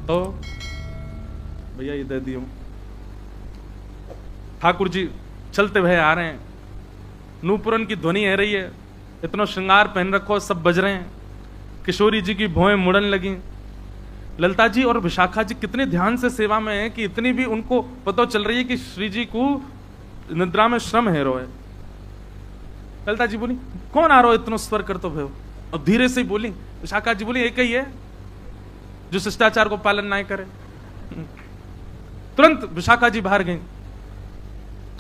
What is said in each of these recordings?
तो भैया ये दे दियो। ठाकुर जी चलते हुए आ रहे हैं, नूपुरन की ध्वनि है रही है, इतना श्रृंगार पहन रखो, सब बज रहे हैं, किशोरी जी की भौएं मुड़न लगी। ललिता जी और विशाखा जी कितने ध्यान से सेवा में है कि इतनी भी उनको पता चल रही है कि श्री जी को निद्रा में श्रम है रो है। ललिता जी बोली कौन आ रहा हो, इतना स्वर कर तो भयो। और धीरे से बोली, विशाखा जी बोली एक ही है जो शिष्टाचार को पालन ना करे। तुरंत विशाखा जी बाहर गई,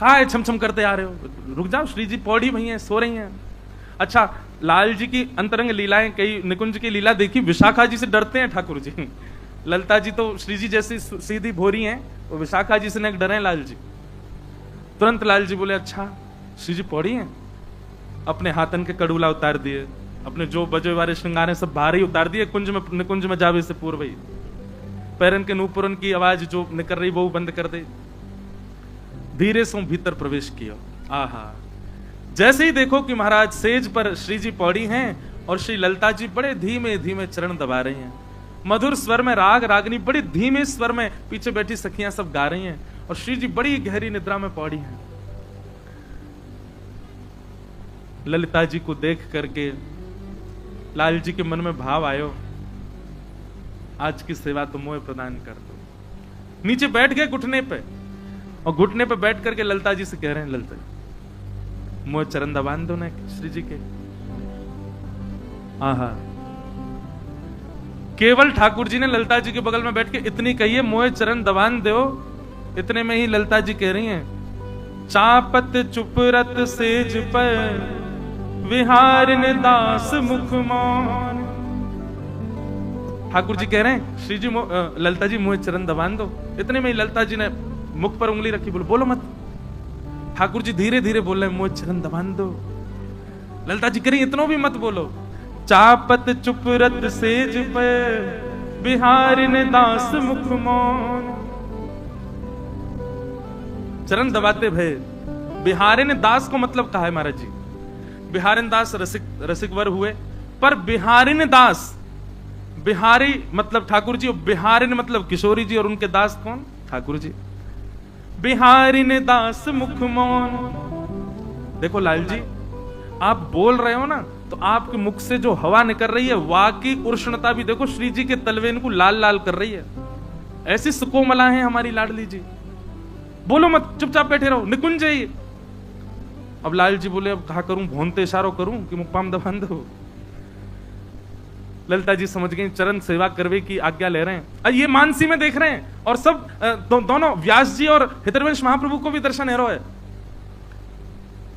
कहा है छम छम करते आ रहे हो, रुक जाओ, श्री जी पौड़ी भई हैं, सो रही हैं। अच्छा, लाल जी की अंतरंग लीलाएं, कई निकुंज की लीला देखी, विशाखा जी से डरते हैं ठाकुर जी। ललिता जी तो श्री जी जैसी सीधी भोरी हैं, वो विशाखा जी से न डरे लाल जी। तुरंत लाल जी बोले अच्छा श्री जी पौड़ी हैं, अपने हाथन के कड़ूला उतार दिए, अपने जो बजे वाले श्रृंगार सब बाहर ही उतार दिए, कुंज में निकुंज में जावे से पूर्व ही पैरन के नूपुरन की आवाज जो निकल रही वो बंद कर दे, धीरे से भीतर प्रवेश किया। आहा, जैसे ही देखो कि महाराज सेज पर श्री जी पौड़ी हैं और श्री ललिता जी बड़े धीमे धीमे चरण दबा रही हैं, मधुर स्वर में राग रागनी बड़े धीमे स्वर में पीछे बैठी सखियां सब गा रही हैं, और श्री जी बड़ी गहरी निद्रा में पौड़ी हैं। ललिता जी को देख करके लाल जी के मन में भाव आयो, आज की सेवा तो मोह प्रदान कर दो। नीचे बैठ गए घुटने पे, और घुटने पे बैठ करके ललिता जी से कह रहे हैं ललिता मोह चरण दबान दो ना श्री जी के। आहा, केवल ठाकुर जी ने ललिता जी के बगल में बैठ के इतनी कही है मोह चरण दबान दो, इतने में ही ललिता जी कह रही हैं चापत चुपरत सेज पर विहारिन दास मुख मौन। ठाकुर जी कह रहे हैं श्री जी ललिता जी मोह चरण दबान दो, इतने में ही ललिता जी ने मुख पर उंगली रखी, बोलो बोलो मत। ठाकुर जी धीरे धीरे बोल रहे मोह चरण दबान दो। ललिता जी कह रही इतनो भी मत बोलो। चापत चुपरत सेज पे बिहारिन दास मुख मौन। चरण दबाते भय, बिहारिन दास को मतलब कहा है महाराज जी, बिहारिन दास रसिक वर हुए, पर बिहारिन दास, बिहारी मतलब ठाकुर जी और बिहारिन मतलब किशोरी जी, और उनके दास कौन? ठाकुर जी। बिहारिन दास मुख मौन। देखो लाल जी, आप बोल रहे हो ना, तो आपके मुख से जो हवा निकल रही है वाकई उष्णता भी देखो श्री जी के तलवेन को लाल लाल कर रही है। ऐसी सुकोमला है हमारी लाडली जी, बोलो मत, चुपचाप बैठे रहो, निकुंज जाइए। अब लाल जी बोले अब कहा करूं, भोंते इशारों करूं कि मुक्पाम दबान दो। ललिता जी समझ गई, चरण सेवा करवे की आज्ञा ले रहे हैं। अब ये मानसी में देख रहे हैं, और सब दोनों व्यास जी और हितरवंश महाप्रभु को भी दर्शन है है।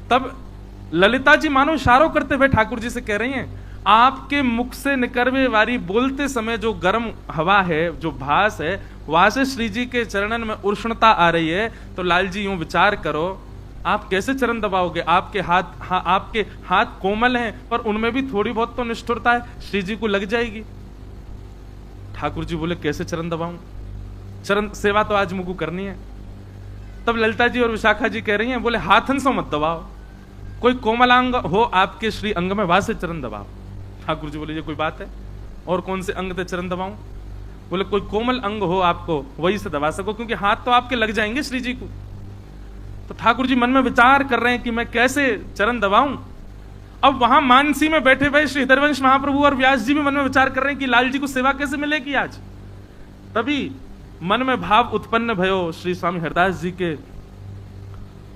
तब ललिता जी मानो इशारों करते हुए ठाकुर जी से कह रही हैं आपके मुख से निकलवे वाली बोलते समय जो गर्म हवा है, जो भास है, वहां से श्री जी के चरणन में उष्णता आ रही है। तो लाल जी यूं विचार करो, आप कैसे चरण दबाओगे? आपके हाथ कोमल हैं, पर उनमें भी थोड़ी बहुत तो निष्ठुरता है, श्री जी को लग जाएगी। ठाकुर जी बोले कैसे चरण दबाऊं, चरण सेवा तो आज मुझको करनी है। तब ललिता जी और विशाखा जी कह रही हैं, बोले हाथन से मत दबाओ, कोई कोमलांग हो आपके श्री अंग में, वहां से चरण दबाओ। ठाकुर जी बोले ये कोई बात है, और कौन से अंग से चरण दबाऊं? बोले कोई कोमल अंग हो आपको, वही से दबा सको, क्योंकि हाथ तो आपके लग जाएंगे श्री जी को। तो ठाकुर जी मन में विचार कर रहे हैं कि मैं कैसे चरण दबाऊं। अब वहां मानसी में बैठे हुए श्री हितरवंश महाप्रभु और व्यास जी भी मन में विचार कर रहे हैं कि लाल जी को सेवा कैसे मिलेगी आज। तभी मन में भाव उत्पन्न भयो श्री स्वामी हरदास जी के,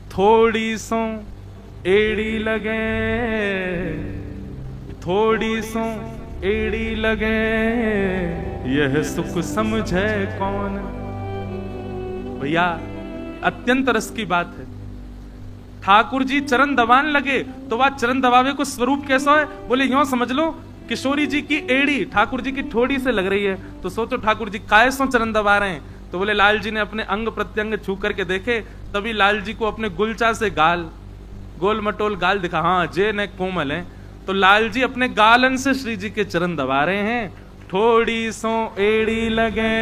थोड़ी सो एड़ी लगे, थोड़ी सो एड़ी लगे, यह सुख समझे कौन। भैया अत्यंत रस की बात है, ठाकुर जी चरण दबान लगे तो वह चरण दबावे को स्वरूप कैसा है? बोले यूं समझ लो किशोरी जी की एड़ी ठाकुर जी की ठोड़ी से लग रही है, तो सोचो ठाकुर जी काय सो चरण दबा रहे हैं। तो बोले लाल जी ने अपने अंग प्रत्यंग छू करके देखे, तभी लाल जी को अपने गुलचा से गाल, गोल मटोल गाल दिखा, हाँ जे ने कोमल है। तो लाल जी अपने गालन से श्री जी के चरण दबा रहे हैं, थोड़ी सो एड़ी लगे,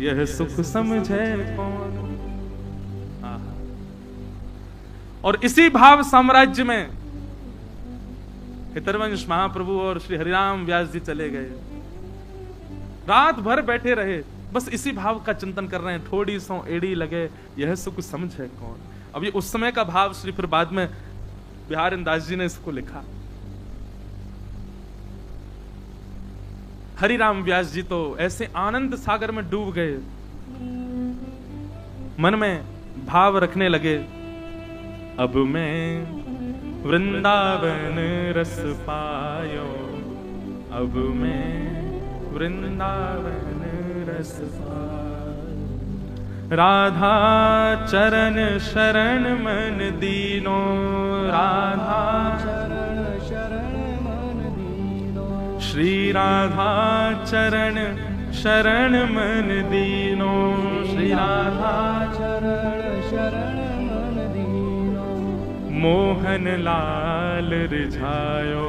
यह सुख समझे कौन। और इसी भाव साम्राज्य में हितरवंश महाप्रभु और श्री हरिराम व्यास जी चले गए। रात भर बैठे रहे, बस इसी भाव का चिंतन कर रहे हैं, थोड़ी सो एड़ी लगे यह सुख समझे कौन। अब ये उस समय का भाव श्री फिर बाद में बिहारी दास जी ने इसको लिखा। हरिराम व्यास जी तो ऐसे आनंद सागर में डूब गए, मन में भाव रखने लगे, अब मैं वृंदावन रस पायो, अब मैं वृंदावन रस पायो। राधा चरण शरण मन दीनो, राधा चरण शरण मन दीनो, श्री राधा चरण शरण मन दीनो, श्री राधा चरण शरण मन दीनो। मोहन लाल रिझायो,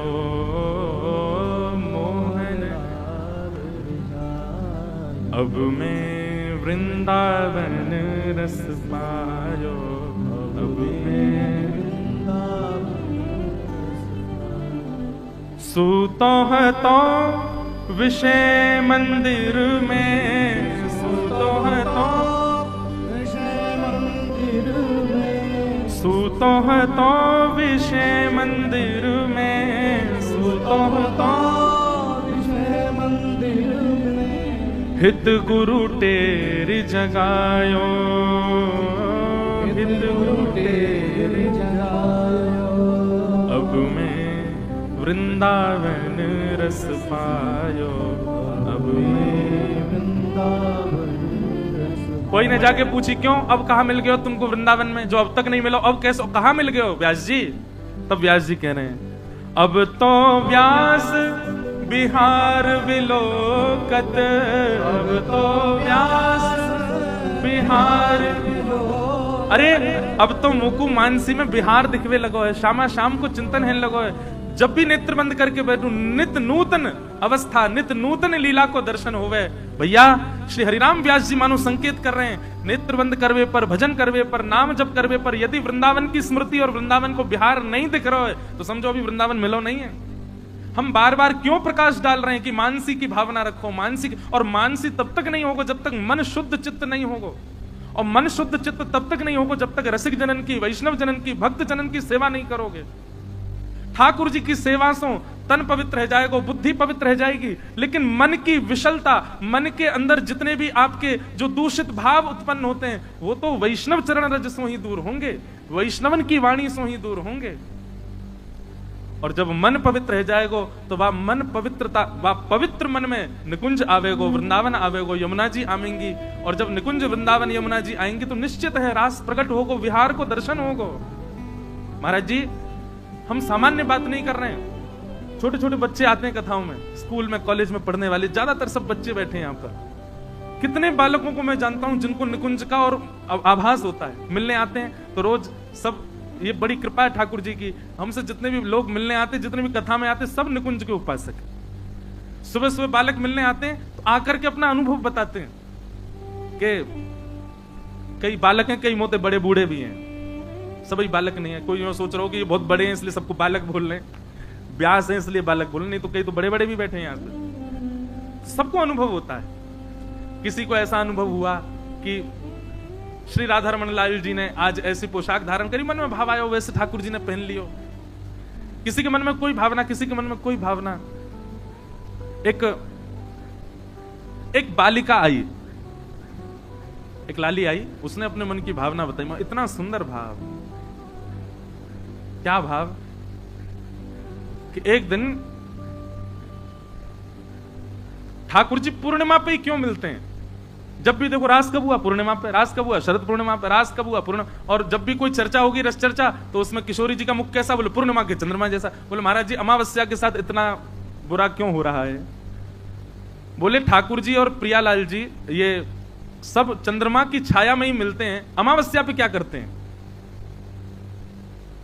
मोहन लाल रिझायो, अब मैं वृंदावन रस पायो, अब मैं वृंदावन रस पायो। सूतो है तो विषय मंदिर में, सूतो है तो विषय मंदिर में, सूतो है तो विषय मंदिर में, सूतो है तो विषय मंदिर में। हित गुरु टेरी जगायो, हित गुरु टेरी जगायो, अब मैं वृंदावन रस पायो, अब मैं वृंदावन रस पायो। कोई ने जाके पूछी क्यों, अब कहाँ मिल गए हो तुमको वृंदावन में, जो अब तक नहीं मिला, अब कैसे कहाँ मिल गए हो व्यास जी। तब व्यास जी कह रहे हैं, अब तो व्यास बिहार विलोकत, अब तो व्यास बिहार विलोकत। अरे अब तो मुकु मानसी में बिहार दिखवे लगो है, शामा शाम को चिंतन है लगो है, जब भी नेत्र बंद करके बैठू नित नूतन अवस्था, नित नूतन लीला को दर्शन होवे। भैया श्री हरिराम व्यास जी मानो संकेत कर रहे हैं, नेत्र बंद करवे पर, भजन करवे पर, नाम जप करवे पर यदि वृंदावन की स्मृति और वृंदावन को बिहार नहीं दिख रहा है तो समझो अभी वृंदावन मिलो नहीं है। हम बार बार क्यों प्रकाश डाल रहे हैं कि मानसी की भावना रखो, मानसी, और मानसी तब तक नहीं होगा जब तक मन शुद्ध चित्त नहीं होगा, और मन शुद्ध चित्त तब तक नहीं होगा जब तक रसिक जनन की, वैष्णव जनन की, भक्त जनन की सेवा नहीं करोगे। ठाकुर जी की सेवा से तन पवित्र रह जाएगा, बुद्धि पवित्र रह जाएगी, लेकिन मन की विशलता, मन के अंदर जितने भी आपके जो दूषित भाव उत्पन्न होते हैं वो तो वैष्णव चरण रज से ही दूर होंगे, वैष्णवन की वाणी से ही दूर होंगे। और जब मन पवित्र रह जाएगो तो वह मन पवित्रता, वह पवित्र मन में निकुंज आवेगो, वृंदावन आवेगो, यमुना जी आएंगी, और जब निकुंज वृंदावन यमुना जी आएंगी तो निश्चित है रास प्रकट होगो, विहार को दर्शन होगो। महाराज जी हम सामान्य बात नहीं कर रहे हैं, छोटे छोटे बच्चे आते हैं कथाओं में, स्कूल में कॉलेज में पढ़ने वाले ज्यादातर सब बच्चे बैठे हैं यहाँ पर। कितने बालकों को मैं जानता हूं जिनको निकुंज का और आभास होता है, मिलने आते हैं तो रोज सब, ये बड़ी कृपा है ठाकुर जी की, हमसे जितने भी लोग मिलने आते, जितने भी कथा में आते, सब निकुंज के उपासक है। सुबह सुबह बालक मिलने आते हैं तो आकर के अपना अनुभव बताते हैं कि कई बालक हैं, कई मोटे बड़े बूढ़े भी हैं, सभी बालक नहीं है। कोई यूं सोच रहा हो कि ये बहुत बड़े हैं इसलिए सबको बालक बोल रहे हैं, व्यास है इसलिए बालक बोल रहे, नहीं तो कई तो बड़े बड़े भी बैठे हैं यहाँ पे। सबको अनुभव होता है। किसी को ऐसा अनुभव हुआ कि श्री राधा रमन लाल जी ने आज ऐसी पोशाक धारण करी, मन में भाव आया वैसे ठाकुर जी ने पहन लियो। किसी के मन में कोई भावना, किसी के मन में कोई भावना। एक बालिका आई, एक लाली आई, उसने अपने मन की भावना बताई, इतना सुंदर भाव। क्या भाव कि एक दिन ठाकुर जी पूर्णिमा पे ही क्यों मिलते हैं, जब भी देखो रास कब हुआ पूर्णिमा पे, रास कब हुआ शरद पूर्णिमा पे, रास कब हुआ पूर्णिमा, और जब भी कोई चर्चा होगी रस चर्चा तो उसमें किशोरी जी का मुख कैसा, बोले पूर्णिमा के चंद्रमा जैसा। बोले महाराज जी अमावस्या के साथ इतना बुरा क्यों हो रहा है। बोले ठाकुर जी और प्रियालाल जी ये सब चंद्रमा की छाया में ही मिलते हैं, अमावस्या पे क्या करते हैं,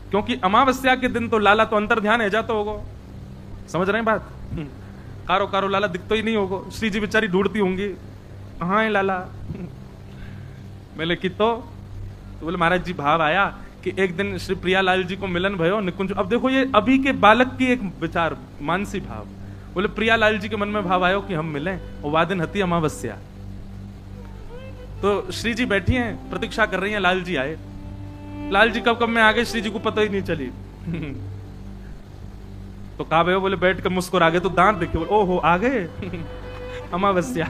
क्योंकि अमावस्या के दिन तो लाला तो अंतर ध्यान है जाता होगा, समझ रहे हैं बात, कारो कारो लाला दिखता ही नहीं होगा, श्री जी बेचारी ढूंढती होंगी हाँ है लाला। मैंने कि तो बोले महाराज जी भाव आया कि एक दिन श्री प्रियालाल जी को मिलन भयो निकुंज। अब देखो ये अभी के बालक की एक विचार, मानसी भाव, बोले प्रिया लाल जी के मन में भाव आयो कि हम मिलें, और वादिन हती अमावस्या। तो श्री जी बैठी हैं, प्रतीक्षा कर रही हैं, लाल जी आए। लाल जी कब में आ गए, श्री जी को पता ही नहीं चली। तो कहा भाई, बोले बैठ कर मुस्कुरा गए, तो दांत देखे, बोले ओहो आ गए। अमावस्या।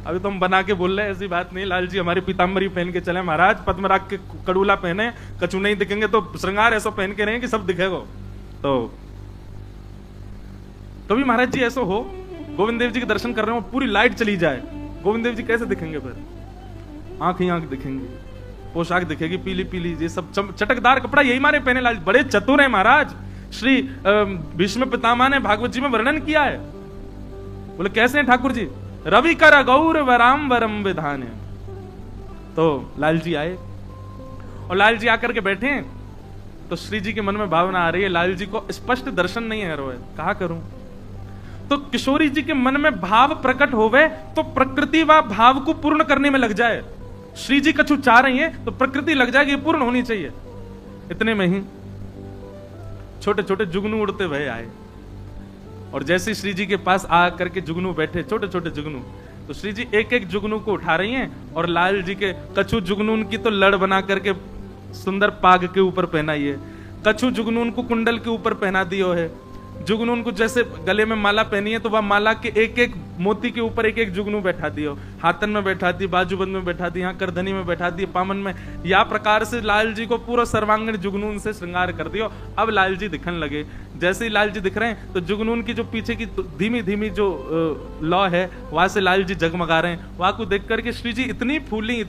अभी तो हम बना के बोल रहे हैं, ऐसी बात नहीं। लाल जी हमारी पीताम्बरी पहन के चले महाराज, पद्मराग के कड़ूला पहने, कछु नहीं दिखेंगे तो श्रृंगार ऐसा पहन के रहे कि सब दिखेगा। तो कभी महाराज जी ऐसा हो, गोविंद देव जी के दर्शन कर रहे हो, पूरी लाइट चली जाए, गोविंद देव जी कैसे दिखेंगे फिर? आंख ही आंख दिखेंगी, पोशाक दिखेगी पीली पीली, ये सब चटकदार कपड़ा यही मारे पहने लाल। बड़े चतुर है महाराज। श्री भीष्म पितामह ने भागवत जी में वर्णन किया है। बोले कैसे हैं ठाकुर जी? रवि कर गौर वराम वरम विधान है। तो लाल जी आए, और लाल जी आकर के बैठे हैं, तो श्री जी के मन में भावना आ रही है, लाल जी को स्पष्ट दर्शन नहीं है रोए, कहा करूं? तो किशोरी जी के मन में भाव प्रकट होवे तो प्रकृति व भाव को पूर्ण करने में लग जाए। श्री जी कछु चाह रही हैं तो प्रकृति लग जाएगी, पूर्ण होनी चाहिए। इतने में ही छोटे छोटे जुगनू उड़ते हुए आए, और जैसे श्री जी के पास आकर के जुगनू बैठे, छोटे छोटे जुगनू, तो श्री जी एक एक जुगनू को उठा रही हैं, और लाल जी के कछु जुगनू की तो लड़ बना करके सुंदर पाग के ऊपर पहनाई है, कछु जुगनू को कुंडल के ऊपर पहना दियो है, जुगनू को जैसे गले में माला पहनी है तो वह माला के एक एक मोती के ऊपर एक एक जुगनू बैठा दियो, हाथन में बैठा दी, बाजूबंद में बैठा दी, यहाँ करधनी में बैठा दी, पामन में, या प्रकार से लाल जी को पूरा सर्वांगीण जुगनून से श्रृंगार कर दियो। अब लाल जी दिखने लगे। जैसे ही लाल जी दिख रहे हैं तो जुगनून की जो पीछे की धीमी धीमी जो लौ है, वहां से लाल जी जगमगा रहे हैं। वहां को देख करके श्री जी इतनी फूली,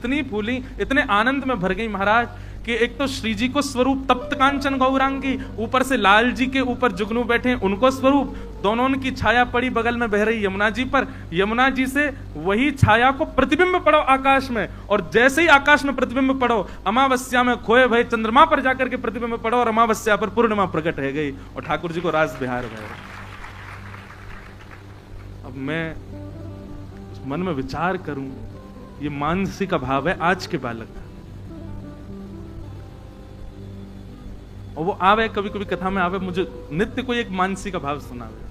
इतने आनंद में भर गई महाराज कि एक तो श्री जी को स्वरूप तप्त कांचन गौरांगी, ऊपर से लाल जी के ऊपर जुगनू बैठे उनको स्वरूप, दोनों की छाया पड़ी बगल में बह रही यमुना जी पर, यमुना जी से वही छाया को प्रतिबिंब पड़ो आकाश में, और जैसे ही आकाश में प्रतिबिंब पड़ो, अमावस्या में खोए भय चंद्रमा पर जाकर के प्रतिबिंब पड़ो, और अमावस्या पर पूर्णिमा प्रकट है गई, और ठाकुर जी को रास बिहार भय। अब मैं मन में विचार करूं, ये मानसिक भाव है आज के बालक का, और वो आवे कभी कभी कथा में आवे, मुझे नित्य कोई एक मानसी का भाव सुनावे।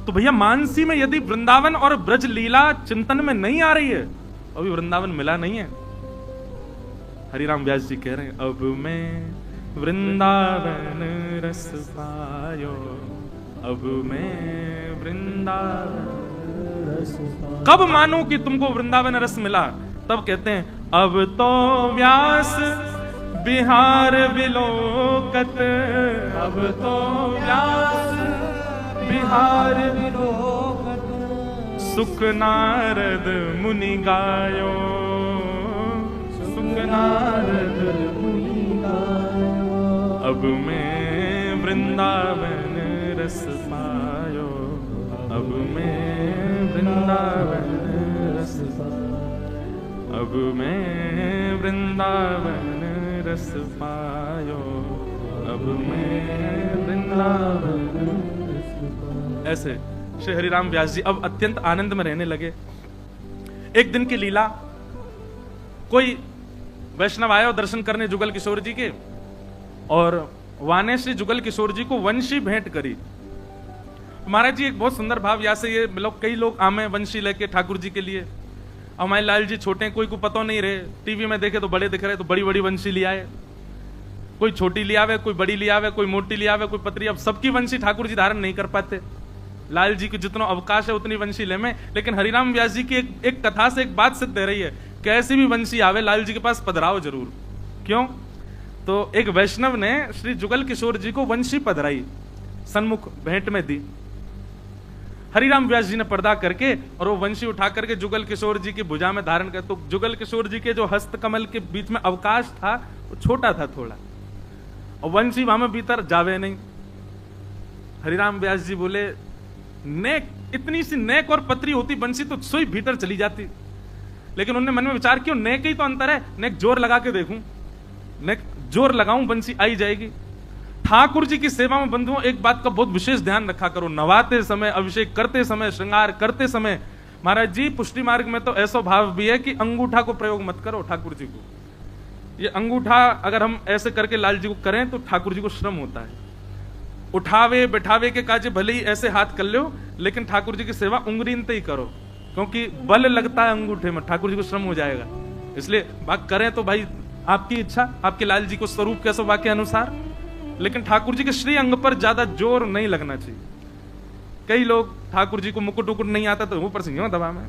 तो भैया मानसी में यदि वृंदावन और ब्रज लीला चिंतन में नहीं आ रही है, अभी वृंदावन मिला नहीं है। हरिराम व्यास जी कह रहे हैं, अब मैं वृंदावन रस पायो, अब मैं वृंदावन रस पायो। कब मानो कि तुमको वृंदावन रस मिला? तब कहते हैं, अब तो व्यास बिहार विलोकत, अब तो व्यास बिहार विलोकत, सुख नारद मुनि गायो, सुख नारद मुनि गायो, अब मैं वृंदावन रस पायो, अब मैं वृंदावन रस पायो, अब मैं वृंदावन रस पायो, अब मैं वृंदावन रस पायो। ऐसे श्री हरिराम व्यास जी अब अत्यंत आनंद में रहने लगे। एक दिन की लीला, कोई वैष्णव आया दर्शन करने जुगल किशोर जी के, और वाने श्री जुगल किशोर जी को वंशी भेंट करी। महाराज जी एक बहुत सुंदर भाव, या से ये लोग, कई लोग आमे वंशी लेके ठाकुर जी के लिए, हमारे लाल जी छोटे हैं, कोई को पता नहीं रहे, टीवी में देखे तो बड़े दिख रहे, तो बड़ी बड़ी वंशी लिया है, कोई छोटी लिया हुआ, कोई बड़ी लिया हुआ, कोई मोटी लिया हुआ, कोई पतली। अब सबकी वंशी ठाकुर जी धारण नहीं कर पाते, लाल जी को जितना अवकाश है उतनी वंशी ले में। लेकिन हरिराम व्यास जी की एक कथा से एक बात सिद्ध दे रही है, कैसी भी वंशी आवे लाल जी के पास पधराओ जरूर। क्यों? तो एक वैष्णव ने श्री जुगल किशोर जी को वंशी पधराई, सन्मुख भेंट में दी। हरिराम व्यास जी ने पर्दा करके और वो वंशी उठा करके जुगल किशोर जी की भुजा में धारण कर, तो जुगल किशोर जी के जो हस्त कमल के बीच में अवकाश था वो छोटा था थोड़ा, और वंशी वहां में भीतर जावे नहीं। हरिराम व्यास जी बोले, नेक, इतनी सी नेक और पतरी होती वंशी तो सोई भीतर चली जाती। लेकिन उन्होंने मन में विचार किया, नेक ही तो अंतर है, नेक जोर लगा के देखूं, नेक जोर लगाऊं वंशी आई जाएगी। ठाकुर जी की सेवा में बंधुओं एक बात का बहुत विशेष ध्यान रखा करो, नवाते समय, अभिषेक करते समय, श्रृंगार करते समय। महाराज जी पुष्टि मार्ग में तो ऐसा भाव भी है कि अंगूठा को प्रयोग मत करो ठाकुर जी को, ये अंगूठा अगर हम ऐसे करके लाल जी को करें तो ठाकुर जी को श्रम होता है। उठावे बैठावे के काजे भले ही ऐसे हाथ कर लो, लेकिन ठाकुर जी की सेवा उंगलीनते ही करो, क्योंकि बल लगता है अंगूठे में, ठाकुर जी को श्रम हो जाएगा। इसलिए बात करें तो भाई आपकी इच्छा, आपके लाल जी को स्वरूप कैसे वाक्य अनुसार, लेकिन ठाकुर जी के श्री अंग पर ज्यादा जोर नहीं लगना चाहिए। कई लोग ठाकुर जी को मुकुट उकुट नहीं आता तो ऊपर से यूं दबा में,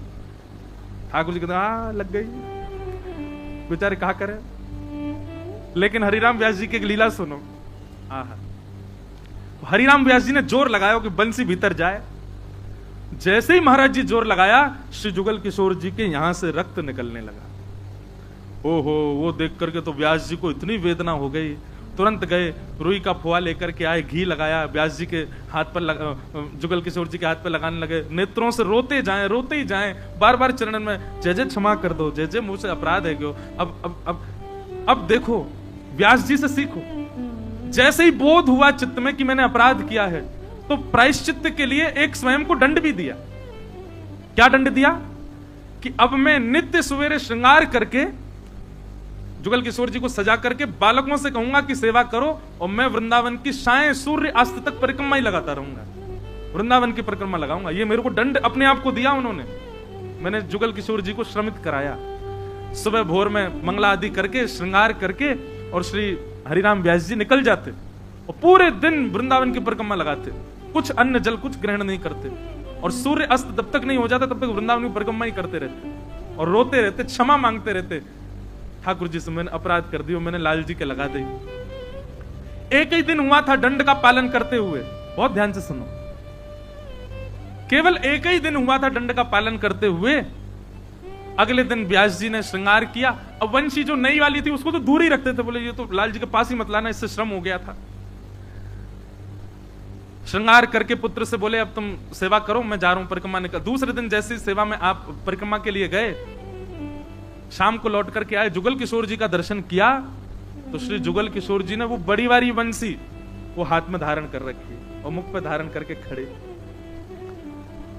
ठाकुर जी को लग गई, बेचारे कहा करे। लेकिन हरिराम व्यास जी की एक लीला सुनो। आहा, हरिराम व्यास जी ने जोर लगाया कि बंसी भीतर जाए। जैसे ही महाराज जी जोर लगाया, श्री जुगल किशोर जी के यहां से रक्त निकलने लगा। ओहो, वो देख करके तो व्यास जी को इतनी वेदना हो गई, तुरंत गए, रुई का फुआ लेकर के आए, घी लगाया, व्यास जी के हाथ पर जुगल किशोर जी के हाथ पर लगाने लगे। नेत्रों से रोते ही जाएं, बार बार चरणन में जय जय क्षमा कर दो, जय जय मुझसे अपराध है क्यों। अब देखो, व्यास जी से सीखो। जैसे ही बोध हुआ चित्त में कि मैंने अपराध किया है, तो प्रायश्चित्त के लिए एक स्वयं को दंड भी दिया। क्या दंड दिया? कि अब मैं नित्य सवेरे श्रृंगार करके जुगल किशोर जी को सजा करके बालकों से कहूंगा कि सेवा करो, और मैं वृंदावन की साय सूर्य अस्त तक परिक्रमा ही लगाता रहूंगा, वृंदावन की परिक्रमा लगाऊंगा। ये मेरे को दंड अपने आप को दिया उन्होंने। मैंने जुगल किशोर जी को श्रमित कराया। सुबह भोर में मंगला आदि करके श्रृंगार करके और श्री हरिराम व्यास जी निकल जाते और पूरे दिन वृंदावन की परिक्रमा लगाते, कुछ अन्न जल कुछ ग्रहण नहीं करते, और सूर्य अस्त जब तक नहीं हो जाता तब तक वृंदावन की परिक्रमा ही करते रहते और रोते रहते, क्षमा मांगते रहते, ठाकुर जी से मैंने अपराध कर दिया, मैंने लाल जी के लगा दी। एक ही दिन हुआ था दंड का पालन करते हुए, बहुत ध्यान से सुनो, केवल एक ही दिन हुआ था दंड का पालन करते हुए। अगले दिन व्यास जी ने श्रृंगार किया। अब वंशी जो नई वाली थी उसको तो दूर ही रखते थे, बोले ये तो लाल जी के पास ही मत लाना, इससे श्रम हो गया था। श्रृंगार करके पुत्र से बोले अब तुम सेवा करो, मैं जा रहा हूं परिक्रमा निकल। दूसरे दिन जैसी सेवा में आप परिक्रमा के लिए गए, शाम को लौट करके आए, जुगल किशोर जी का दर्शन किया तो श्री जुगल किशोर जी ने वो बड़ी वाली बंसी वो हाथ में धारण कर रखी और मुख पे धारण करके खड़े।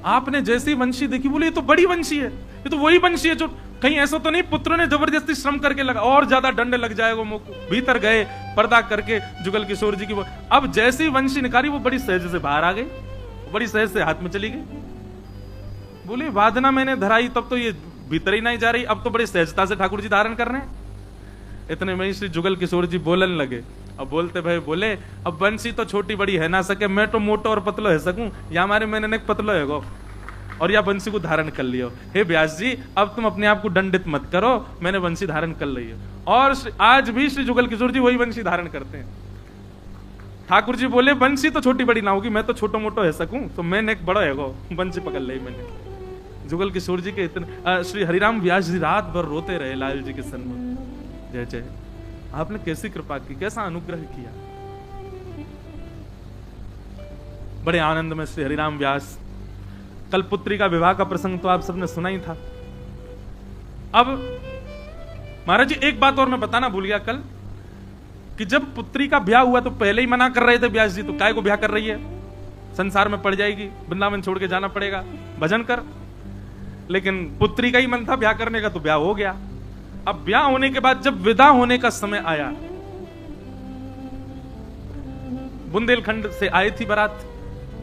आपने जैसी वंशी देखी, बोले ये तो बड़ी वंशी है, ये तो वही वंशी है जो कहीं ऐसा तो नहीं पुत्र ने जबरदस्ती श्रम करके लगा और ज्यादा दंड लग जाएगा मुख। भीतर गए, पर्दा करके जुगल किशोर जी की वो, अब जैसी वंशी निकाली वो बड़ी सहज से बाहर आ गई, बड़ी सहज से हाथ में चली गई। बोले वादना मैंने धराई तब तो ये भीतर ही नहीं जा रही, अब तो बड़ी सहजता से ठाकुर जी धारण कर रहे हैं। इतने में श्री जुगल किशोर जी बोलन लगे। अब बोलते भाई बोले अब बंसी तो छोटी बड़ी है ना सके, मैं तो मोटो और पतलो है सकूं, या हमारे मैंने पतलो है गो और या बंसी को धारण कर लियो। हे व्यास जी अब तुम अपने आप को दंडित मत करो, मैंने बंसी धारण कर ली है। और आज भी श्री जुगल किशोर जी वही बंसी धारण करते हैं। ठाकुर जी बोले बंसी तो छोटी बड़ी ना होगी, मैं तो छोटो मोटो है सकूं, तो मैंने एक बड़ा है गो, बंसी पकड़ ली मैंने। जुगल किशोर जी के इतने श्री हरिराम व्यास जी रात भर रोते रहे लाल जी के सन्मुख। जय जय, आपने कैसी कृपा की, कैसा अनुग्रह किया। बड़े आनंद में श्री हरिराम व्यास, कल पुत्री का विवाह का प्रसंग तो आप सबने सुना ही था। अब महाराज जी एक बात और मैं बताना भूल गया कल, कि जब पुत्री का ब्याह हुआ तो पहले ही मना कर रहे थे व्यास जी, तो काय को ब्याह कर रही है, संसार में पड़ जाएगी, वृंदावन छोड़ के जाना पड़ेगा, भजन कर। लेकिन पुत्री का ही मन था ब्याह करने का, तो ब्याह हो गया। अब ब्याह होने के बाद जब विदा होने का समय आया, बुंदेलखंड से आई थी बारात,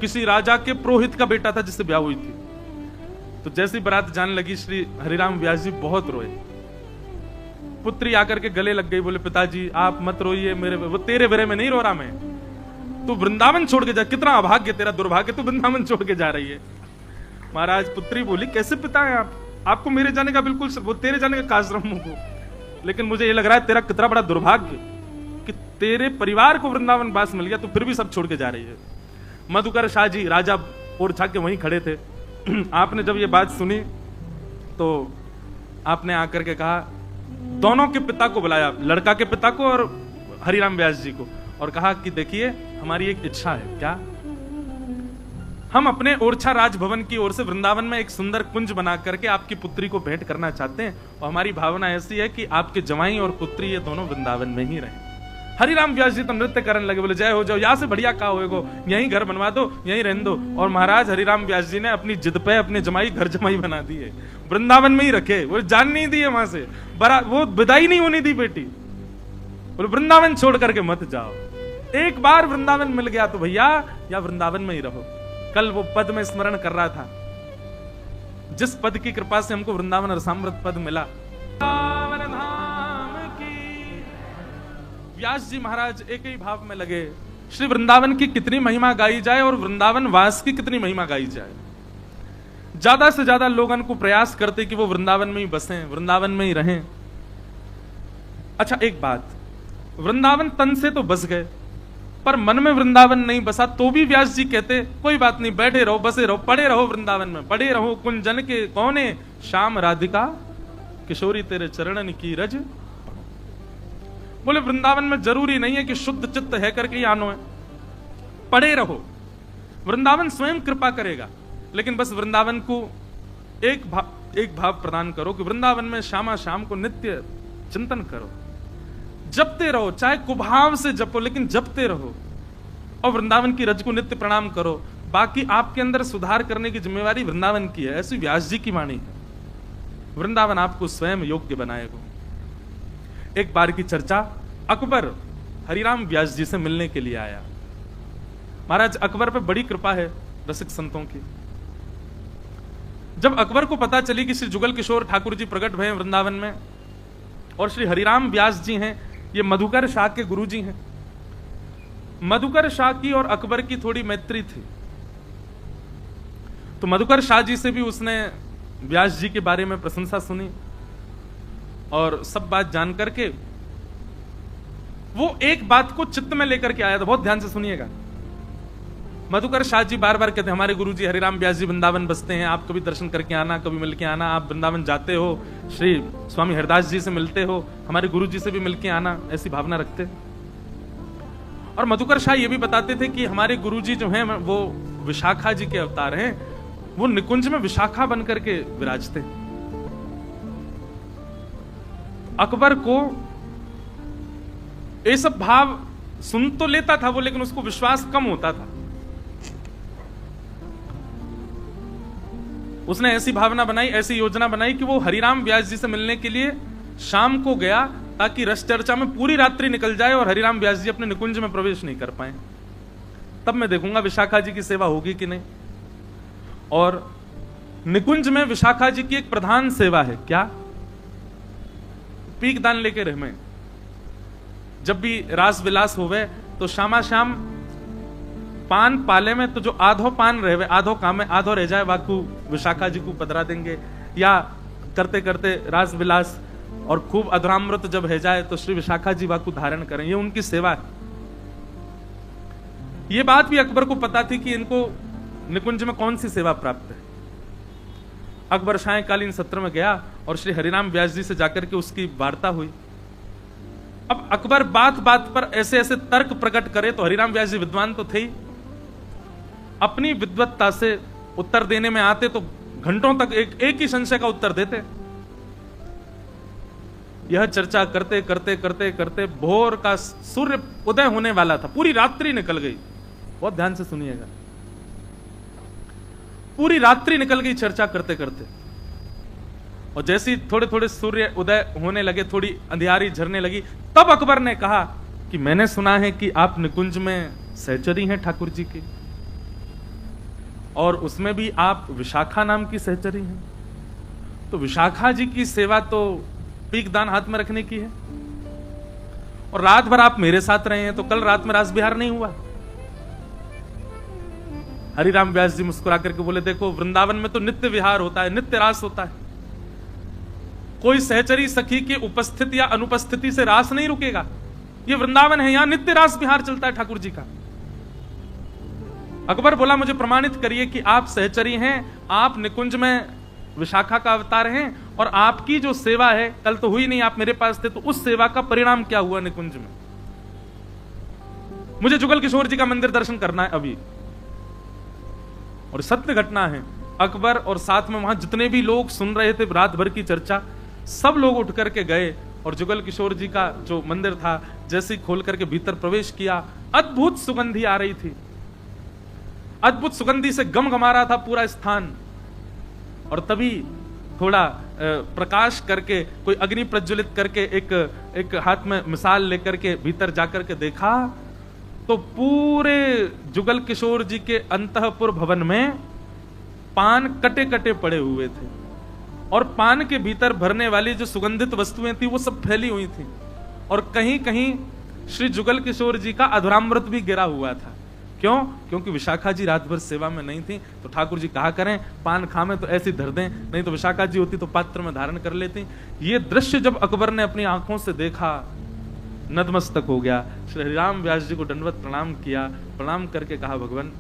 किसी राजा के पुरोहित का बेटा था जिससे ब्याह हुई थी। तो जैसी बारात जाने लगी श्री हरिराम व्यास जी बहुत रोए। पुत्री आकर के गले लग गई, बोले पिताजी आप मत रोइए, मेरे वो तेरे बेरे में नहीं रो रहा मैं, तू वृंदावन छोड़ के जा, कितना अभाग्य तेरा, दुर्भाग्य, तू वृंदावन छोड़ के जा रही है। महाराज पुत्री बोली कैसे पिता है आप, आपको मेरे जाने का बिल्कुल, वो तेरे जाने का काश्रम हो, लेकिन मुझे ये लग रहा है तेरा कितना बड़ा दुर्भाग्य कि तेरे परिवार को वृंदावन वास मिल गया, तो फिर भी सब छोड़ के जा रही है। मधुकर शाह जी राजा ओरछा के वहीं खड़े थे। आपने जब ये बात सुनी तो आपने आकर के कहा, दोनों के पिता को बुलाया, लड़का के पिता को और हरिराम व्यास जी को, और कहा कि देखिए हमारी एक इच्छा है। क्या? हम अपने ओरछा राजभवन की ओर से वृंदावन में एक सुंदर कुंज बना करके आपकी पुत्री को भेंट करना चाहते हैं, और हमारी भावना ऐसी है कि आपके जवाई और पुत्री ये दोनों वृंदावन में ही रहे। हरिराम व्यास जी तो नृत्य करने लगे, बोले जय हो जाओ, यहाँ से बढ़िया का होएगो, यहीं घर बनवा दो, यहीं रहने दो। और महाराज हरिराम व्यास जी ने अपनी जिद पे अपने जमाई घर जमाई बना दिए, वृंदावन में ही रखे, वो जान नहीं दिए वहां से, वो विदाई नहीं होने दी बेटी, बोले वृंदावन छोड़ करके मत जाओ, एक बार वृंदावन मिल गया तो भैया या वृंदावन में ही रहो। कल वो पद में स्मरण कर रहा था, जिस पद की कृपा से हमको वृंदावन रसामृत पद मिला। वृंदावन धाम की। व्यास जी महाराज एक ही भाव में लगे, श्री वृंदावन की कितनी महिमा गाई जाए और वृंदावन वास की कितनी महिमा गाई जाए। ज्यादा से ज्यादा लोगों को प्रयास करते कि वो वृंदावन में ही बसें, वृंदावन में ही रहें। अच्छा एक बात, वृंदावन तन से तो बस गए पर मन में वृंदावन नहीं बसा, तो भी व्यास जी कहते कोई बात नहीं, बैठे रहो, बसे रहो, पड़े रहो वृंदावन में, पड़े रहो कुंजन के कोने, श्याम राधिका किशोरी तेरे चरणन की रज। बोले वृंदावन में जरूरी नहीं है कि शुद्ध चित्त है करके ही आनो है, पड़े रहो, वृंदावन स्वयं कृपा करेगा। लेकिन बस वृंदावन को एक भाव प्रदान करो कि वृंदावन में श्यामा श्याम को नित्य चिंतन करो, जपते रहो, चाहे कुभाव से जपो लेकिन जपते रहो, और वृंदावन की रज को नित्य प्रणाम करो। बाकी आपके अंदर सुधार करने की जिम्मेवारी वृंदावन की है, ऐसी व्यास जी की वाणी है। वृंदावन आपको स्वयं योग्य बनाएगा। एक बार की चर्चा, अकबर हरिराम व्यास जी से मिलने के लिए आया। महाराज अकबर पे बड़ी कृपा है रसिक संतों की। जब अकबर को पता चली कि श्री जुगल किशोर ठाकुर जी प्रकट भय वृंदावन में और श्री हरिराम व्यास जी हैं, ये मधुकर शाह के गुरु जी हैं। मधुकर शाह की और अकबर की थोड़ी मैत्री थी, तो मधुकर शाह जी से भी उसने व्यास जी के बारे में प्रशंसा सुनी और सब बात जान करके वो एक बात को चित्त में लेकर के आया था। बहुत ध्यान से सुनिएगा। मधुकर शाह जी बार बार कहते हमारे गुरु जी हरिराम व्यास जी वृंदावन बसते हैं, आप कभी दर्शन करके आना, कभी मिल के आना, आप वृंदावन जाते हो, श्री स्वामी हरदास जी से मिलते हो, हमारे गुरु जी से भी मिल के आना, ऐसी भावना रखते। और मधुकर शाह ये भी बताते थे कि हमारे गुरु जी जो हैं वो विशाखा जी के अवतार हैं, वो निकुंज में विशाखा बन करके विराजते। अकबर को ये सब भाव सुन तो लेता था वो, लेकिन उसको विश्वास कम होता था। उसने ऐसी भावना बनाई, ऐसी योजना बनाई कि वो हरिराम व्यास जी से मिलने के लिए शाम को गया ताकि रस चर्चा में पूरी रात्रि निकल जाए और हरिराम व्यास जी अपने निकुंज में प्रवेश नहीं कर पाए। तब मैं देखूंगा विशाखा जी की सेवा होगी कि नहीं। और निकुंज में विशाखा जी की एक प्रधान सेवा है, क्या? पीक दान लेके रह में जब भी रास विलास होवे तो श्यामा श्याम पान पाले में, तो जो आधो पान रहे आधो काम में आधो रह जाए वाकू विशाखा जी को पधरा देंगे, या करते करते रास विलास और खूब अधरामृत जब है जाए तो श्री विशाखा जी वाकू धारण करें, ये उनकी सेवा है। ये बात भी अकबर को पता थी कि इनको निकुंज में कौन सी सेवा प्राप्त है। अकबर सायंकालीन सत्र में गया और श्री हरिराम व्यास जी से जाकर के उसकी वार्ता हुई। अब अकबर बात बात पर ऐसे ऐसे तर्क प्रकट करे तो हरिराम व्यास जी विद्वान तो थे ही, अपनी विद्वत्ता से उत्तर देने में आते तो घंटों तक एक ही संशय का उत्तर देते। यह चर्चा करते करते करते करते भोर का सूर्य उदय होने वाला था, पूरी रात्रि निकल गई। बहुत ध्यान से सुनिएगा, पूरी रात्रि निकल गई चर्चा करते करते। और जैसे ही थोड़े थोड़े सूर्य उदय होने लगे, थोड़ी अंधियारी झरने लगी, तब अकबर ने कहा कि मैंने सुना है कि आप निकुंज में सहचरी हैं ठाकुर जी की, और उसमें भी आप विशाखा नाम की सहचरी हैं। तो विशाखा जी की सेवा तो पीक दान हाथ में रखने की है, और रात भर आप मेरे साथ रहे हैं, तो कल रात में रास विहार नहीं हुआ। हरिराम व्यास जी मुस्कुरा करके बोले देखो वृंदावन में तो नित्य विहार होता है, नित्य रास होता है, कोई सहचरी सखी की उपस्थिति या अनुपस्थिति से रास नहीं रुकेगा। ये वृंदावन है, यहां नित्य रास विहार चलता है ठाकुर जी का। अकबर बोला मुझे प्रमाणित करिए कि आप सहचरी हैं, आप निकुंज में विशाखा का अवतार हैं, और आपकी जो सेवा है कल तो हुई नहीं, आप मेरे पास थे, तो उस सेवा का परिणाम क्या हुआ निकुंज में? मुझे जुगल किशोर जी का मंदिर दर्शन करना है अभी। और सत्य घटना है, अकबर और साथ में वहां जितने भी लोग सुन रहे थे रात भर की चर्चा, सब लोग उठ करके गए और जुगल किशोर जी का जो मंदिर था जैसे ही खोल करके भीतर प्रवेश किया, अद्भुत सुगंधी आ रही थी, अद्भुत सुगंधी से गमगमा रहा था पूरा स्थान। और तभी थोड़ा प्रकाश करके, कोई अग्नि प्रज्वलित करके, एक हाथ में मिसाल लेकर के भीतर जाकर के देखा तो पूरे जुगल किशोर जी के अंतःपुर भवन में पान कटे कटे पड़े हुए थे और पान के भीतर भरने वाली जो सुगंधित वस्तुएं थी वो सब फैली हुई थी और कहीं कहीं श्री जुगल किशोर जी का अधूरामृत भी गिरा हुआ था। क्यों? क्योंकि विशाखा जी रात भर सेवा में नहीं थी, तो ठाकुर जी कहा करें पान खामे तो ऐसी धर दें, नहीं तो विशाखा जी होती तो पात्र में धारण कर लेती। ये दृश्य जब अकबर ने अपनी आंखों से देखा, नतमस्तक हो गया, श्री हरिराम व्यास जी को दंडवत प्रणाम किया, प्रणाम करके कहा भगवान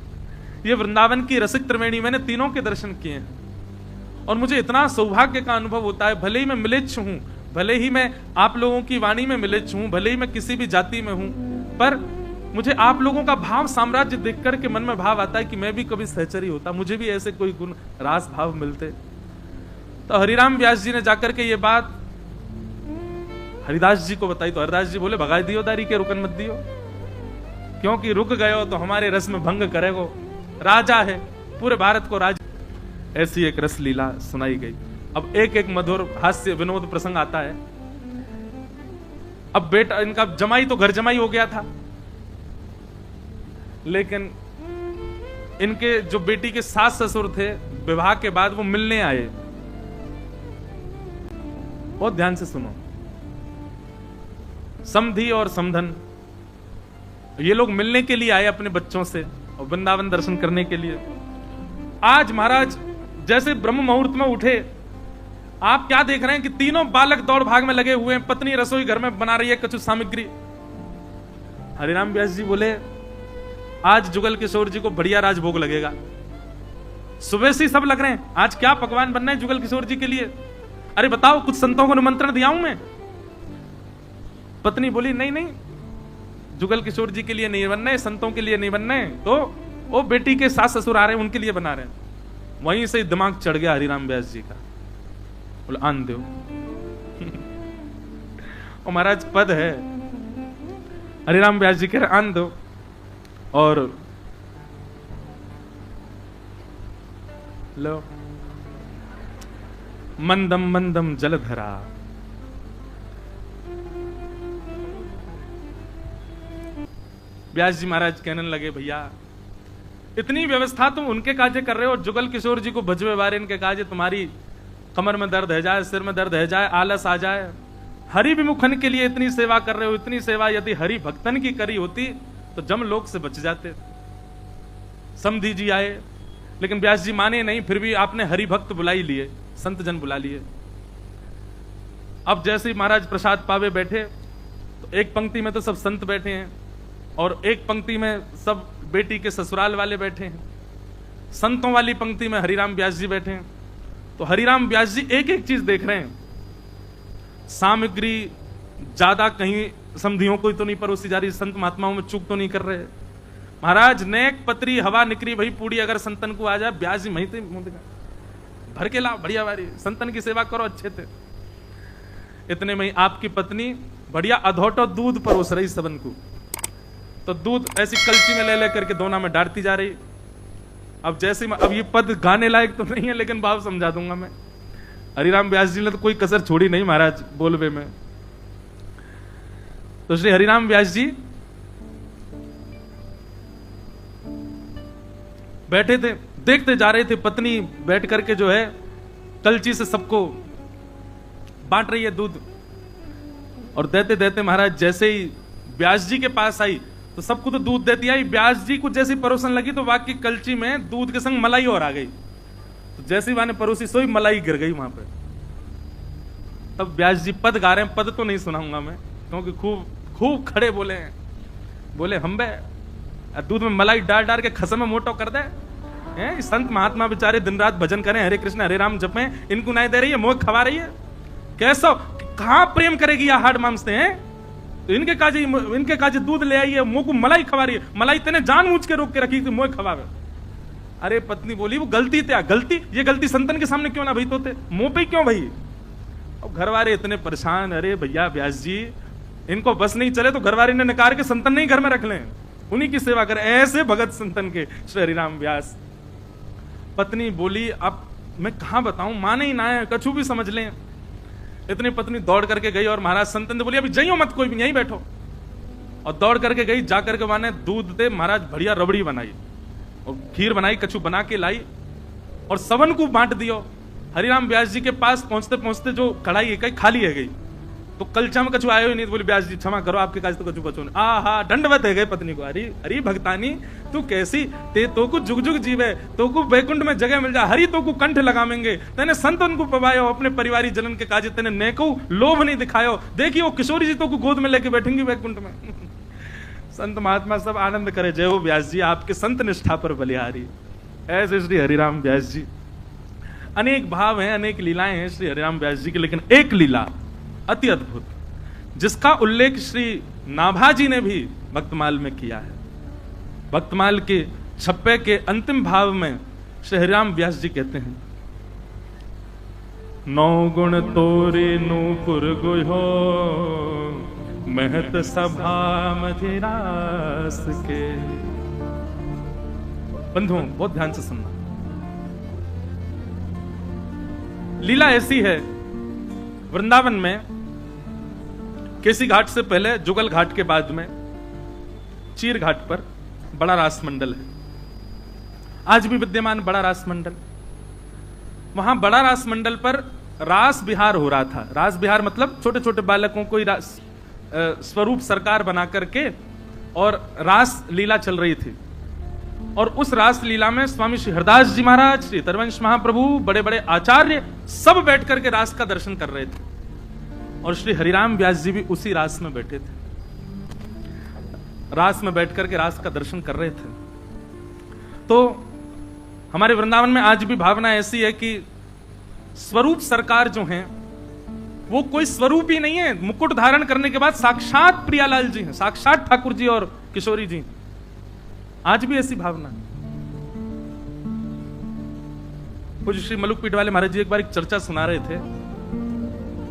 ये वृंदावन की रसिक त्रिवेणी मैंने तीनों के दर्शन किए हैं और मुझे इतना सौभाग्य का अनुभव होता है, भले ही मैं मिलेच्छ हूं, भले ही मैं आप लोगों की वाणी में मिलेच्छ हूं, भले ही मैं किसी भी जाति में हूं, पर मुझे आप लोगों का भाव साम्राज्य देख करके मन में भाव आता है कि मैं भी कभी सहचरी होता, मुझे भी ऐसे कोई गुण रास भाव मिलते। तो हरिराम व्यास जी ने जाकर के ये बात हरिदास जी को बताई तो हरिदास जी बोले भगाई दियो दारी के, रुकन मत दियो, क्योंकि रुक गए हो तो हमारे रस में भंग करेगो, राजा है पूरे भारत को राज। ऐसी एक रस लीला सुनाई गई। अब एक एक मधुर हास्य विनोद प्रसंग आता है। अब बेटा इनका जमाई तो घर जमाई हो गया था, लेकिन इनके जो बेटी के सास ससुर थे विवाह के बाद वो मिलने आए। बहुत ध्यान से सुनो, समधी और समधन ये लोग मिलने के लिए आए अपने बच्चों से और वृंदावन दर्शन करने के लिए। आज महाराज जैसे ब्रह्म मुहूर्त में उठे, आप क्या देख रहे हैं कि तीनों बालक दौड़ भाग में लगे हुए हैं, पत्नी रसोई घर में बना रही है कुछ सामग्री। हरिराम व्यास जी बोले आज जुगल किशोर जी को बढ़िया राजभोग लगेगा, सुबह से सब लग रहे हैं आज क्या पकवान बनना है जुगल किशोर जी के लिए। अरे बताओ कुछ संतों को निमंत्रण दिया हूं मैं। पत्नी बोली नहीं नहीं, जुगल किशोर जी के लिए नहीं बनना है, संतों के लिए नहीं बनना है, तो वो बेटी के सास ससुर आ रहे हैं उनके लिए बना रहे हैं। वहीं से दिमाग चढ़ गया हरिराम व्यास जी का, बोले आन दो। और महाराज पद है, हरिराम व्यास जी कह रहे आन दो, और लो मंदम मंदम जलधरा, व्यास जी महाराज कहने लगे भैया इतनी व्यवस्था तुम उनके काजे कर रहे हो, जुगल किशोर जी को भजवे बारे इनके काजे, तुम्हारी कमर में दर्द है जाए, सिर में दर्द है जाए, आलस आ जाए, हरि विमुखन के लिए इतनी सेवा कर रहे हो। इतनी सेवा यदि हरि भक्तन की करी होती तो जम लोक से बच जाते। समधी जी आए, लेकिन व्यास जी माने नहीं, फिर भी आपने हरि भक्त बुला ही लिए, संत जन बुला लिए। अब जैसे ही महाराज प्रसाद पावे बैठे तो एक पंक्ति में तो सब संत बैठे हैं और एक पंक्ति में सब बेटी के ससुराल वाले बैठे हैं। संतों वाली पंक्ति में हरिराम व्यास जी बैठे हैं। तो हरिराम व्यास जी एक एक चीज देख रहे हैं, सामग्री ज्यादा कहीं समधियों को तो नहीं परोसी जा रही, संत महात्माओं में चूक तो नहीं कर रहे। महाराज नेक पत्री हवा निकरी भई पूड़ी, अगर संतन को आ जाए व्यास जी मही भर के ला बढ़िया वारी, संतन की सेवा करो अच्छे थे। इतने में आपकी पत्नी बढ़िया अधोटो दूध परोस रही सबन को, तो दूध ऐसी कलची में ले ले करके दोना में डालती जा रही। अब जैसे अब ये पद गाने लायक तो नहीं है, लेकिन भाव समझा दूंगा मैं। हरिराम व्यास जी ने तो कोई कसर छोड़ी नहीं महाराज बोलवे में। तो श्री हरिराम व्यास जी बैठे थे, देखते जा रहे थे, पत्नी बैठ करके जो है कलची से सबको बांट रही है दूध, और देते देते महाराज जैसे ही व्यास जी के पास आई तो सबको तो दूध देती आई, व्यास जी को जैसी परोसन लगी तो वाकई कलची में दूध के संग मलाई और आ गई। तो जैसी वाने परोसी सोई मलाई गिर गई वहां पे। तब व्यास जी पद गा रहे हैं, पद तो नहीं सुनाऊंगा मैं क्योंकि खूब खूब खड़े बोले हैं, बोले हम बे दूध में मलाई डाल डाल के खसम में मोटो कर दे। संत महात्मा बेचारे दिन रात भजन करें, हरे कृष्ण हरे राम जपें, इनको नहीं दे रही है, मोह खवा रही है। कैसा कहां प्रेम करेगी या हाड मांगते हैं, तो इनके काजे दूध ले आई है, मुंह को मलाई खवा रही है, मलाई तेने जानबूझ के रोक के रखी थी मोह खवावे। अरे पत्नी बोली वो गलती क्या गलती, ये गलती संतन के सामने क्यों ना भाई, तो मुंह पे क्यों भाई। अब घर वाले इतने परेशान, अरे भैया व्यास जी इनको बस नहीं चले तो घर वाले ने निकाल के संतन नहीं घर में रख लें, उन्हीं की सेवा करें। ऐसे भगत संतन के श्री हरिराम व्यास। पत्नी बोली अब मैं कहां बताऊं, माने ही ना है, कछु भी समझ लें। इतनी पत्नी दौड़ करके गई और महाराज संतन ने बोली अभी जाइयो मत, कोई भी यहीं बैठो। और दौड़ करके गई, जा करके माने दूध दे महाराज बढ़िया रबड़ी बनाई और खीर बनाई, कछु बना के लाई और सबन को बांट दियो। हरिराम व्यास जी के पास पहुंचते पहुंचते जो कढ़ाई एक खाली है गई, तो कलचा में कछु आयो ही नहीं, तो बोले व्यास जी क्षमा करो, आपके काज तो कछु बचो नहीं। हा दंडवत है गए पत्नी को, अरे अरे भक्तानी तू कैसी, ते तो को जुग जुग जीवे, तो को बैकुंठ में जगह मिल जा, हरि तो को कंठ लगावेंगे, तेने संत उनको पवायो, अपने परिवारी जनन के काज तेने नेको लोभ नहीं दिखायो, देखियो किशोरी जी तो को गोद में लेके बैठेंगी बैकुंठ में। संत महात्मा सब आनंद करे, जय हो व्यास जी, आपके संत निष्ठा पर बलिहारी। ऐसे श्री हरिराम व्यास जी, अनेक भाव हैं, अनेक लीलाएं हैं श्री हरिराम व्यास जी की, लेकिन एक लीला अति अद्भुत, जिसका उल्लेख श्री नाभाजी ने भी भक्तमाल में किया है। भक्तमाल के छप्पे के अंतिम भाव में श्री हरिराम व्यास जी कहते हैं, नौ गुण तोरे नूपुर गुहो, महत सभा मधिरास के। बंधुओं बहुत ध्यान से सुनना, लीला ऐसी है, वृंदावन में केसी घाट से पहले जुगल घाट के बाद में चीर घाट पर बड़ा रास मंडल है, आज भी विद्यमान बड़ा रास मंडल। वहां बड़ा रास मंडल पर रास विहार हो रहा था। रास विहार मतलब छोटे छोटे बालकों को रास स्वरूप सरकार बना करके और रास लीला चल रही थी। और उस रास लीला में स्वामी श्री हरदास जी महाराज, श्री हितरवंश महाप्रभु, बड़े बड़े आचार्य सब बैठ करके रास का दर्शन कर रहे थे। और श्री हरिराम व्यास जी भी उसी रास में बैठे थे, रास में बैठ करके रास का दर्शन कर रहे थे। तो हमारे वृंदावन में आज भी भावना ऐसी है कि स्वरूप सरकार जो है वो कोई स्वरूप ही नहीं है, मुकुट धारण करने के बाद साक्षात प्रियालाल जी हैं, साक्षात ठाकुर जी और किशोरी जी। आज भी ऐसी भावना। पूज्य श्री मलुक पीठ वाले महाराज जी एक बार एक चर्चा सुना रहे थे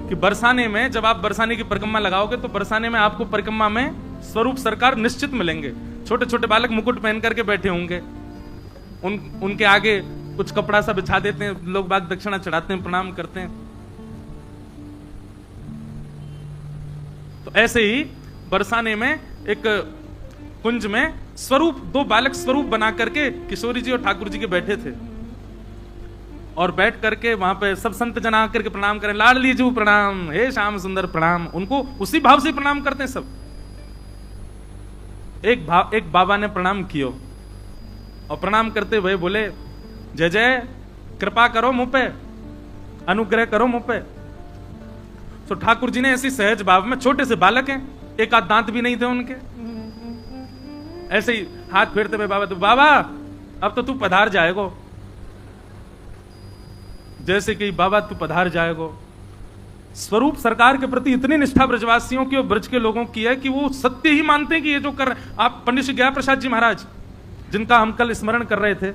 कि बरसाने में, जब आप बरसाने की परिक्रमा लगाओगे तो बरसाने में आपको परिक्रमा में स्वरूप सरकार निश्चित मिलेंगे। छोटे छोटे बालक मुकुट पहन करके बैठे होंगे, उनके आगे कुछ कपड़ा सा बिछा देते हैं, लोग बाग दक्षिणा चढ़ाते हैं, प्रणाम करते हैं। तो ऐसे ही बरसाने में एक कुंज में स्वरूप, दो बालक स्वरूप बना करके किशोरी जी और ठाकुर जी के बैठे थे। और बैठ करके वहां पे सब संत जन आकर के प्रणाम करें, लाडली जी प्रणाम, हे श्याम सुंदर प्रणाम, उनको उसी भाव से प्रणाम करते हैं सब। एक बाबा ने प्रणाम कियो और प्रणाम करते हुए बोले, जय जय, कृपा करो मुझ पे, अनुग्रह करो मुझ पे। तो ठाकुर जी ने ऐसी सहज भाव में, छोटे से बालक हैं, एक आध दांत भी नहीं थे उनके, ऐसे ही हाथ फेरते हुए बाबा, तो बाबा अब तो तू पधार जाएगो। जैसे कि बाबा तू पधार जाएगो। स्वरूप सरकार के प्रति इतनी निष्ठा ब्रजवासियों की और ब्रज के लोगों की है कि वो सत्य ही मानते हैं कि ये जो कर रहे हैं। आप पंडित श्री गया प्रसाद जी महाराज, जिनका हम कल स्मरण कर रहे थे,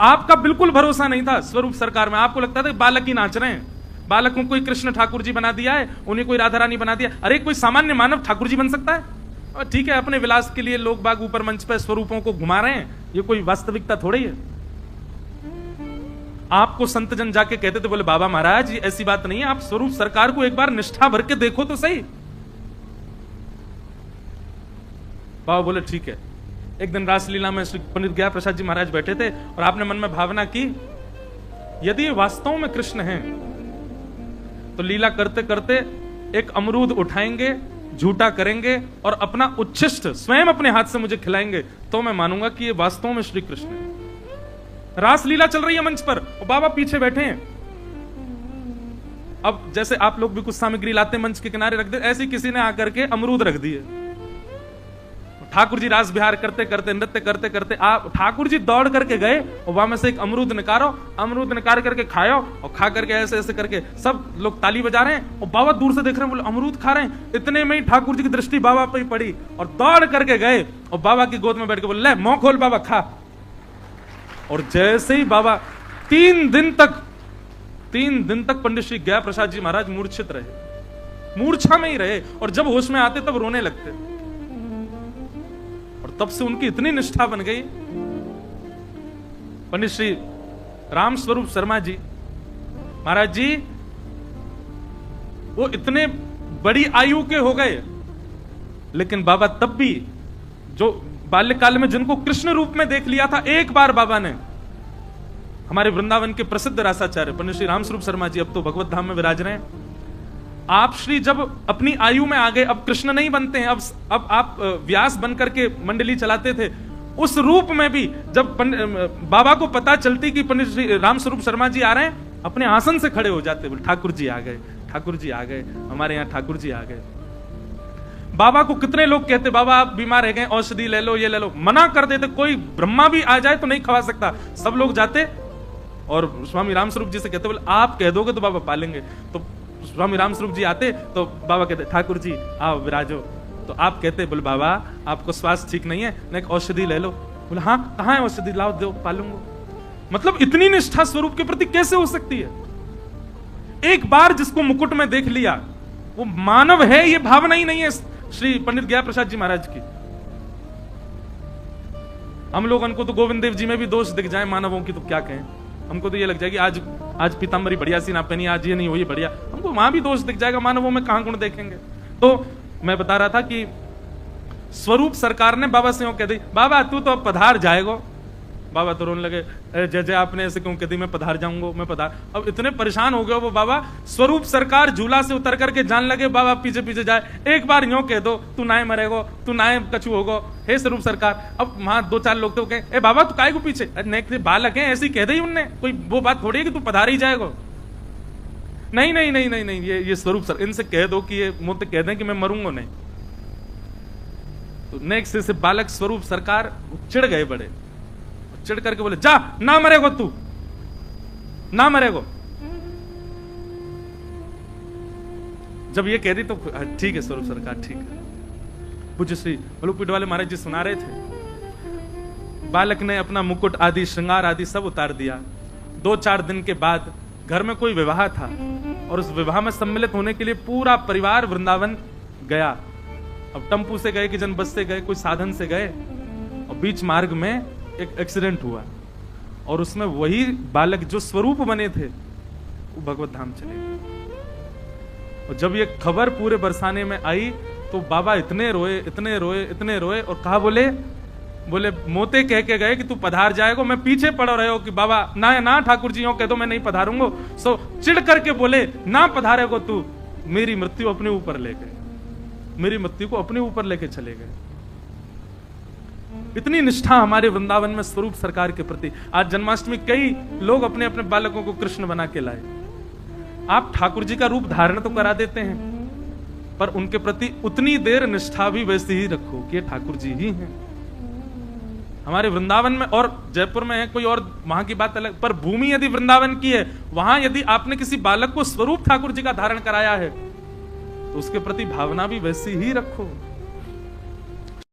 आपका बिल्कुल भरोसा नहीं था स्वरूप सरकार में। आपको लगता था बालक ही नाच रहे हैं, बालकों को कोई ठाकुर जी बना दिया है, उन्हें कोई राधा रानी बना दिया। अरे कोई सामान्य मानव ठाकुर जी बन सकता है? और ठीक है, अपने विलास के लिए लोग बाग ऊपर मंच पर स्वरूपों को घुमा रहे हैं, ये कोई वास्तविकता थोड़ी है। आपको संत जन जाके कहते थे, बोले बाबा महाराज ये ऐसी बात नहीं है, आप स्वरूप सरकार को एक बार निष्ठा भर के देखो तो सही। बाबा बोले ठीक है। एक दिन रासलीला में श्री पंडित गया प्रसाद जी महाराज बैठे थे और आपने मन में भावना की, यदि ये वास्तव में कृष्ण हैं तो लीला करते करते एक अमरूद उठाएंगे, झूठा करेंगे और अपना उच्छिष्ट स्वयं अपने हाथ से मुझे खिलाएंगे, तो मैं मानूंगा कि ये वास्तव में श्री कृष्ण है। रासलीला चल रही है मंच पर और बाबा पीछे बैठे हैं। अब जैसे आप लोग भी कुछ सामग्री लाते मंच के किनारे रख दे, ऐसे किसी ने आकर के अमरूद रख दिए। ठाकुर जी रास विहार करते करते, नृत्य करते करते आप ठाकुर जी दौड़ करके गए और वहां में से एक अमरूद निकालो, अमरूद निकाल करके खाओ और खा करके ऐसे ऐसे करके सब लोग ताली बजा रहे हैं और बाबा दूर से देख रहे हैं, बोले अमरूद खा रहे हैं। इतने में ही ठाकुर जी की दृष्टि बाबा पे ही पड़ी और दौड़ करके गए और बाबा की गोद में बैठ के बोले, ले मुंह खोल बाबा, खा। और जैसे ही बाबा 3 दिन तक पंडित श्री गया प्रसाद जी महाराज मूर्छित रहे, मूर्छा में ही रहे, और जब होश में आते तब रोने लगते। और तब से उनकी इतनी निष्ठा बन गई। पंडित श्री राम स्वरूप शर्मा जी महाराज जी वो इतने बड़ी आयु के हो गए, लेकिन बाबा तब भी जो बाल्यकाल में जिनको कृष्ण रूप में देख लिया था, एक बार बाबा ने हमारे वृंदावन के प्रसिद्ध रासाचार्य पंडित श्री राम स्वरूप शर्मा जी अब तो भगवत धाम में विराज रहे हैं, आप श्री जब अपनी आयु में आ गए, अब कृष्ण नहीं बनते हैं, अब आप व्यास बनकर के मंडली चलाते थे, उस रूप में भी जब बाबा को पता चलती कि पंडित श्री राम स्वरूप शर्मा जी आ रहे हैं, अपने आसन से खड़े हो जाते, बोले ठाकुर जी आ गए, ठाकुर जी आ गए, हमारे यहाँ ठाकुर जी आ गए। बाबा को कितने लोग कहते बाबा आप बीमार रह गए, औषधि ले लो, ये ले लो, मना कर देते, कोई ब्रह्मा भी आ जाए तो नहीं खवा सकता, सब लोग जाते और स्वामी राम स्वरूप जी से कहते, बोले आप कह दोगे तो बाबा पालेंगे। तो स्वामी राम स्वरूप जी आते तो बाबा कहते ठाकुर जी आओ विराजो, तो आप कहते बोले बाबा आपको स्वास्थ्य ठीक नहीं है, ना एक औषधि ले लो, बोले हाँ कहाँ है औषधि, लाओ दो पालूंगा। मतलब इतनी निष्ठा स्वरूप के प्रति कैसे हो सकती है? एक बार जिसको मुकुट में देख लिया वो मानव है, ये भावना ही नहीं है श्री पंडित गया प्रसाद जी महाराज की। हम लोगों को तो गोविंद देव जी में भी दोष दिख जाए मानवों की तो क्या कहें, हमको तो ये लग जाएगी आज पीताम्बरी बढ़िया सी ना पहनी, आज ये नहीं हुई बढ़िया, हमको वहां भी दोष दिख जाएगा, मानवों में कहां गुण देखेंगे। तो मैं बता रहा था कि स्वरूप सरकार ने बाबा से कह दी बाबा तू तो अब पधार जाएगो। बाबा तो रोने लगे, जय जय आपने ऐसे क्यों कह दी, मैं पधार जाऊंगा, मैं पधार। अब इतने परेशान हो गए वो बाबा, स्वरूप सरकार झूला से उतर करके जान लगे बाबा पीछे पीछे जाए, एक बार यूं कह दो तू नाय मरेगो, तू नाय कछु होगो, हे स्वरूप सरकार। अब वहां दो चार लोग तो कहे ए बाबा तू काय को पीछे, अरे बालक है ऐसी कह दी उनने, कोई वो बात थोड़ी है कि तू पधार ही जाएगो। नहीं नहीं नहीं नहीं नहीं ये स्वरूप सर, इनसे कह दो कि ये मुझे कह दें कि मैं मरूंगा नहीं। तो नेक्स्ट से बालक स्वरूप सरकार चिढ़ गए बड़े, चिढ़ करके बोले जा ना मरेगो, तू ना मरेगो। जब ये कह दी तो ठीक है स्वरूप सरकार ठीक है। पूज्य श्री बलूपीठ वाले महाराज जी सुना रहे थे, बालक ने अपना मुकुट आदि श्रृंगार आदि सब उतार दिया। 2-4 दिन के बाद घर में कोई विवाह था और उस विवाह में सम्मिलित होने के लिए पूरा परिवार वृंदावन गया। अब टेम्पू से गए कि जन बस से गए, कोई साधन से गए, और बीच मार्ग में एक एक्सीडेंट हुआ और उसमें वही बालक जो स्वरूप बने थे वो भगवत धाम चले गए। और जब ये खबर पूरे बरसाने में आई तो बाबा इतने रोए इतने रोए इतने रोए और कहा बोले मोते कह के गए कि तू पधार जाएगा, मैं पीछे पड़ रहे हो कि बाबा ना ना ठाकुर जी हो कह दो मैं नहीं पधारूंगा। सो चिढ़ करके बोले ना पधारेगो तू, मेरी मृत्यु अपने ऊपर ले गए, मेरी मृत्यु को अपने ऊपर लेके चले गए। इतनी निष्ठा हमारे वृंदावन में स्वरूप सरकार के प्रति। आज जन्माष्टमी कई लोग अपने अपने बालकों को कृष्ण बना के लाए। आप ठाकुर जी का रूप धारण तो करा देते हैं, पर उनके प्रति उतनी देर निष्ठा भी वैसी ही रखो कि ये ठाकुर जी ही हैं। हमारे वृंदावन में और जयपुर में है कोई और, वहां की बात अलग, पर भूमि यदि वृंदावन की है, वहां यदि आपने किसी बालक को स्वरूप ठाकुर जी का धारण कराया है तो उसके प्रति भावना भी वैसी ही रखो।